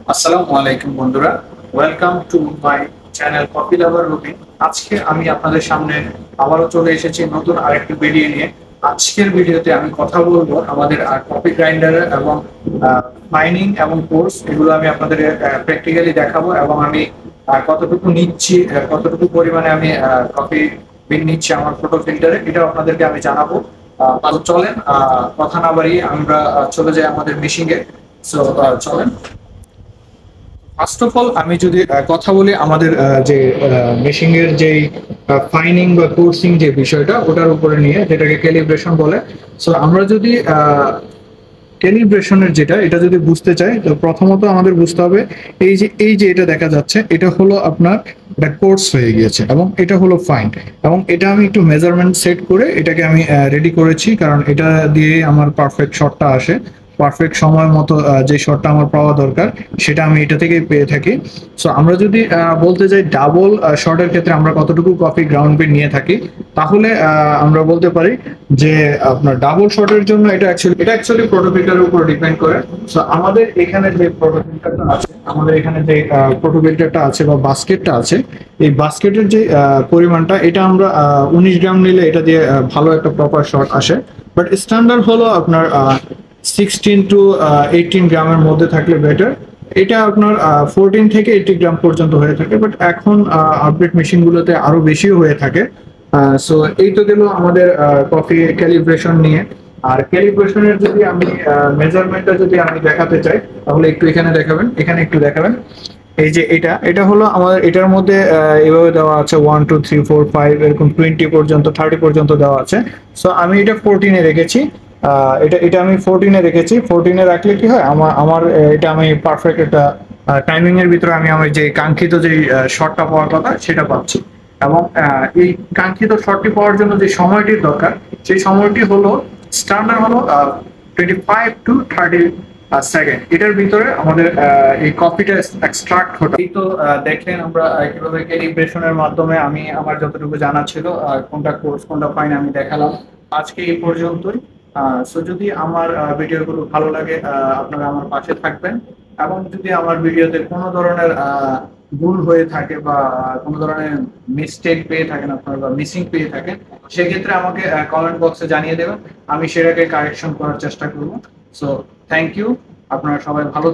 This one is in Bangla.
আসসালামু আলাইকুম বন্ধুরা, welcome to my channel coffee lover routine. আজকে আমি আপনাদের সামনে আবারও চলে এসেছি নতুন আরেকটি ভিডিও নিয়ে। আজকের ভিডিওতে আমি কথা বলবো আমাদের কফি গ্রাইন্ডার এবং মাইনিং এবং কোর্স, এগুলো আমি আপনাদের প্র্যাকটিক্যালি দেখাবো এবং আমি কতটুকু নিচ্ছি, কতটুকু পরিমাণে আমি কফি বিন নিচ্ছি আমার ফটো ফিল্টারে, এটাও আপনাদেরকে আমি জানাবো। তাহলে চলেন কথা না বাড়িয়ে আমরা চলে যাই আমাদের মেশিনে। সো চলেন। ফার্স্ট অফ অল আমি যদি কথা বলি আমাদের যে মেশিং এর যে ফাইনিং বা কোর্সিং যে বিষয়টা, ওটার উপরে নিয়ে, যেটাকে ক্যালিব্রেশন বলে। সো আমরা যদি ক্যালিব্রেশনের যেটা, এটা যদি বুঝতে চাই, তো প্রথমত আমাদের বুঝতে হবে এই যে এটা দেখা যাচ্ছে, এটা হলো আপনার একটা কোর্স হয়ে গিয়েছে এবং এটা হলো ফাইন। এবং এটা আমি একটু মেজারমেন্ট সেট করে এটাকে আমি রেডি করেছি, কারণ এটা দিয়ে আমার পারফেক্ট শটটা আসে। পারফেক্ট সময় মতো যে শটটা আমার পাওয়া দরকার, সেটা আমি এটা থেকে পেয়ে থাকি। সো আমরা যদি বলতে যাই ডাবল শটের ক্ষেত্রে আমরা কতটুকু কফি গ্রাউন্ড বিট নিয়ে থাকি, তাহলে আমরা বলতে পারি যে আপনার ডাবল শটের জন্য এটা অ্যাকচুয়ালি প্রোটোফিল্টারের উপর ডিপেন্ড করে। সো আমাদের এখানে যে প্রোটোফিল্টারটা আছে, আমাদের এখানে যে প্রোটোফিল্টারটা আছে বা বাস্কেটটা আছে, এই বাস্কেটের যে পরিমাণটা, এটা আমরা 19 গ্রাম নিলে এটা দিয়ে ভালো একটা প্রপার শট আসে। বাট স্ট্যান্ডার্ড হলো আপনার 16 to 18 গ্রামের মধ্যে থাকলে বেটার। এটা আপনার 14 থেকে 80 গ্রাম পর্যন্ত হয়ে থাকে, বাট এখন আপডেট মেশিনগুলোতে আরো বেশিও হয়ে থাকে। সো এই তো গেল আমাদের কফি ক্যালিব্রেশন নিয়ে। আর ক্যালিব্রেশনের যদি আমি মেজারমেন্টটা যদি আমি দেখাতে চাই, তাহলে একটু এখানে দেখাবেন, এখানে একটু দেখাবেন। এই যে এটা হলো আমাদের, এটার মধ্যে এভাবে দেওয়া আছে 1 2 3 4 5, এরকম 20 পর্যন্ত, 30 পর্যন্ত দেওয়া আছে। সো আমি এটা 14-এ রেখেছি। এটা এটা আমি 14-এ রেখেছি। 14-এ রাখলে কি হয়, আমার আমার এটা আমি পারফেক্ট একটা টাইমিং এর ভিতরে আমি আমার যে কাঙ্ক্ষিত যে শটটা পাওয়ার কথা সেটা পাচ্ছি। এবং এই কাঙ্ক্ষিত শটটি পাওয়ার জন্য যে সময়টির দরকার, সেই সময়টি হলো স্ট্যান্ডার্ড হলো 25 to 30 সেকেন্ড। এটার ভিতরে আমাদের এই কফিটা এক্সট্রাক্ট হতো। এই তো দেখলেন আমরা কিভাবে ক্যালিব্রেশনের মাধ্যমে আমি আমার যতটুকু জানা ছিল, কোনটা কোর্স কোনটা ফাইন আমি দেখালাম। আজকে এই পর্যন্তই। সো যদি আমার ভিডিওগুলো ভালো লাগে, আপনারা আমার পাশে থাকবেন। এবং যদি আমার ভিডিওতে কোনো ধরনের ভুল হয়ে থাকে বা কোনো ধরনের মিস্টেক পেয়ে থাকেন আপনারা বা মিসিং পেয়ে থাকেন, সেক্ষেত্রে আমাকে কমেন্ট বক্সে জানিয়ে দেবেন। আমি সেটাকে কারেকশন করার চেষ্টা করব। So thank you. আপনারা সবাই ভালো